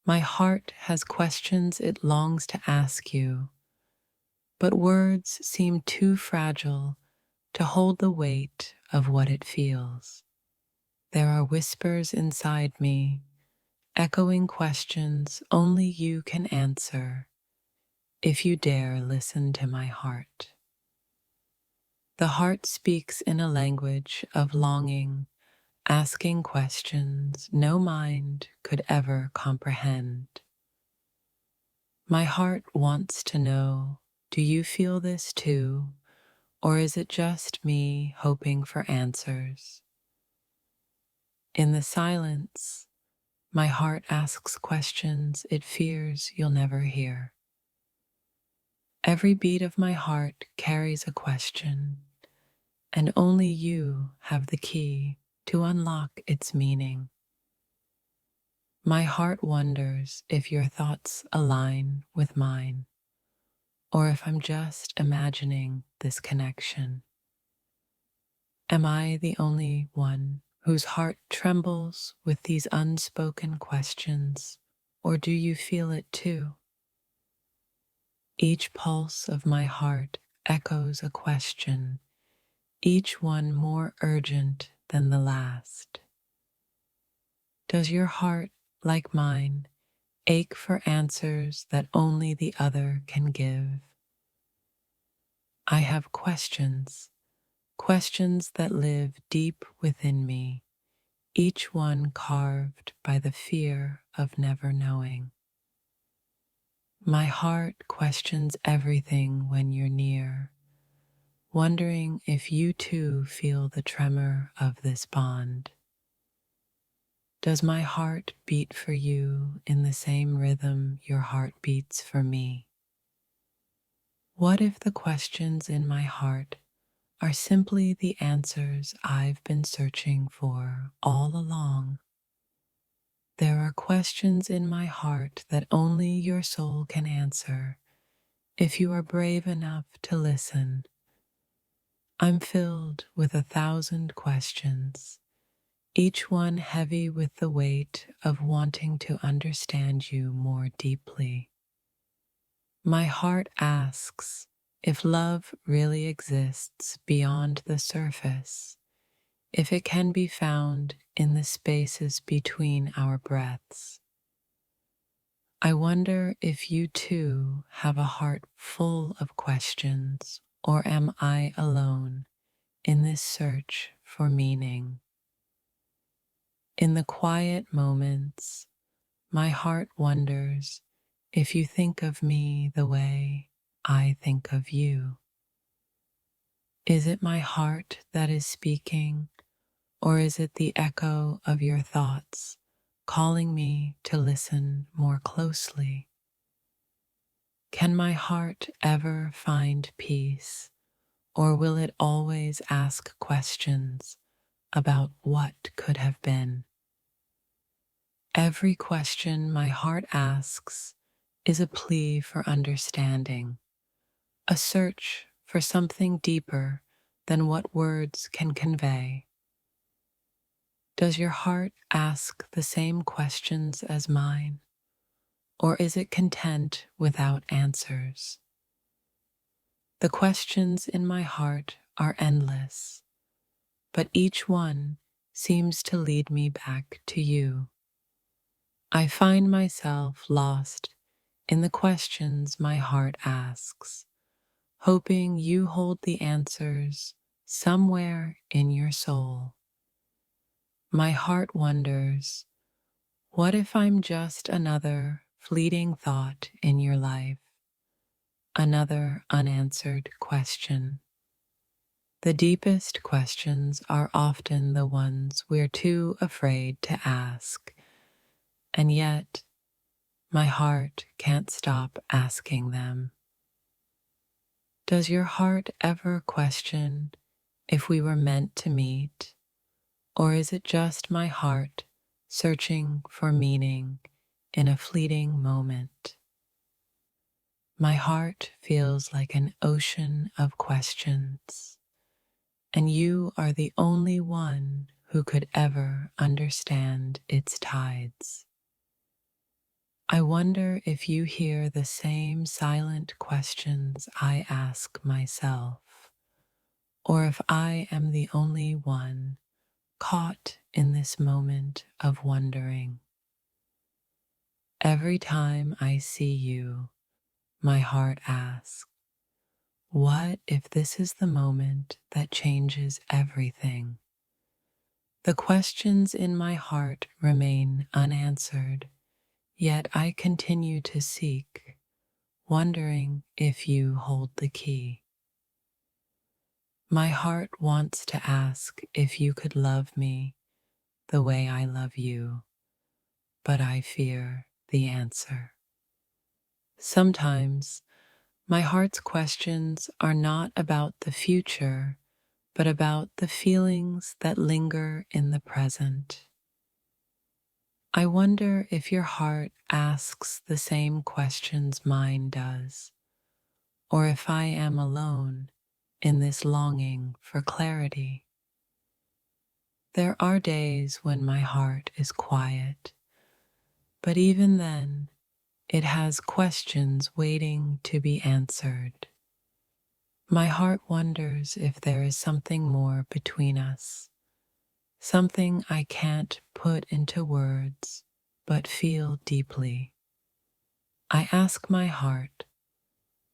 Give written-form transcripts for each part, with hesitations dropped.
My heart has questions it longs to ask you, but words seem too fragile to hold the weight of what it feels. There are whispers inside me, echoing questions only you can answer if you dare listen to my heart. The heart speaks in a language of longing, asking questions no mind could ever comprehend. My heart wants to know, do you feel this too, or is it just me hoping for answers? In the silence, my heart asks questions it fears you'll never hear. Every beat of my heart carries a question, and only you have the key to unlock its meaning. My heart wonders if your thoughts align with mine, or if I'm just imagining this connection. Am I the only one whose heart trembles with these unspoken questions, or do you feel it too? Each pulse of my heart echoes a question, each one more urgent than the last. Does your heart, like mine, ache for answers that only the other can give? I have questions, questions that live deep within me, each one carved by the fear of never knowing. My heart questions everything when you're near, wondering if you too feel the tremor of this bond. Does my heart beat for you in the same rhythm your heart beats for me? What if the questions in my heart are simply the answers I've been searching for all along? There are questions in my heart that only your soul can answer if you are brave enough to listen. I'm filled with 1,000 questions, each one heavy with the weight of wanting to understand you more deeply. My heart asks if love really exists beyond the surface, if it can be found in the spaces between our breaths. I wonder if you too have a heart full of questions, or am I alone in this search for meaning? In the quiet moments, my heart wonders if you think of me the way I think of you. Is it my heart that is speaking, or is it the echo of your thoughts calling me to listen more closely? Can my heart ever find peace, or will it always ask questions about what could have been? Every question my heart asks is a plea for understanding, a search for something deeper than what words can convey. Does your heart ask the same questions as mine, or is it content without answers? The questions in my heart are endless, but each one seems to lead me back to you. I find myself lost in the questions my heart asks, hoping you hold the answers somewhere in your soul. My heart wonders, what if I'm just another fleeting thought in your life, another unanswered question? The deepest questions are often the ones we're too afraid to ask, and yet my heart can't stop asking them. Does your heart ever question if we were meant to meet, or is it just my heart searching for meaning in a fleeting moment? My heart feels like an ocean of questions, and you are the only one who could ever understand its tides. I wonder if you hear the same silent questions I ask myself, or if I am the only one caught in this moment of wondering. Every time I see you, my heart asks, what if this is the moment that changes everything? The questions in my heart remain unanswered, yet I continue to seek, wondering if you hold the key. My heart wants to ask if you could love me the way I love you, but I fear the answer. Sometimes my heart's questions are not about the future, but about the feelings that linger in the present. I wonder if your heart asks the same questions mine does, or if I am alone in this longing for clarity. There are days when my heart is quiet, but even then, it has questions waiting to be answered. My heart wonders if there is something more between us, something I can't put into words, but feel deeply. I ask my heart,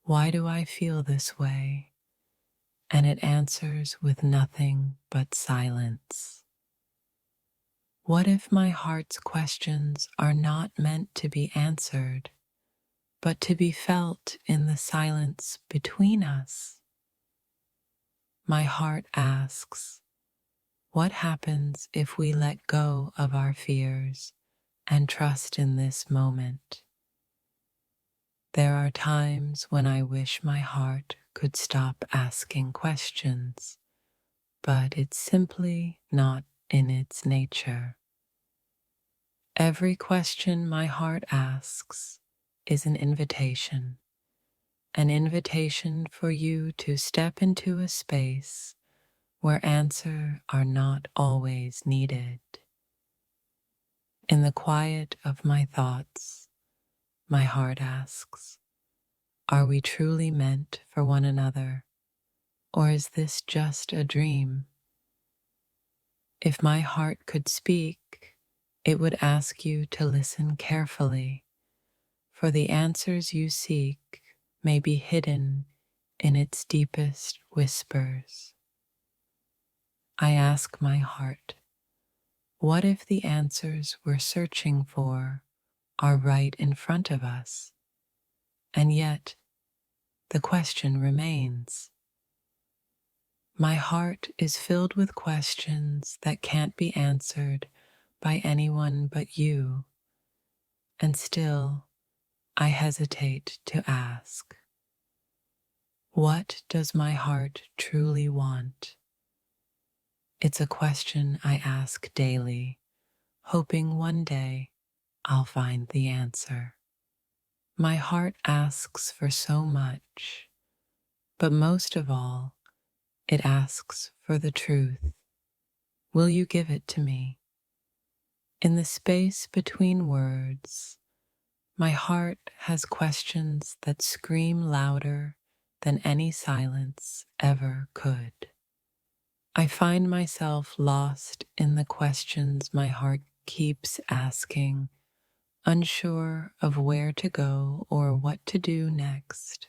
why do I feel this way? And it answers with nothing but silence. What if my heart's questions are not meant to be answered, but to be felt in the silence between us? My heart asks, what happens if we let go of our fears and trust in this moment? There are times when I wish my heart could stop asking questions, but it's simply not in its nature. Every question my heart asks is an invitation for you to step into a space where answers are not always needed. In the quiet of my thoughts, my heart asks, are we truly meant for one another, or is this just a dream? If my heart could speak, it would ask you to listen carefully, for the answers you seek may be hidden in its deepest whispers. I ask my heart, what if the answers we're searching for are right in front of us, and yet the question remains? My heart is filled with questions that can't be answered by anyone but you, and still I hesitate to ask. What does my heart truly want? It's a question I ask daily, hoping one day I'll find the answer. My heart asks for so much, but most of all, it asks for the truth. Will you give it to me? In the space between words, my heart has questions that scream louder than any silence ever could. I find myself lost in the questions my heart keeps asking, unsure of where to go or what to do next.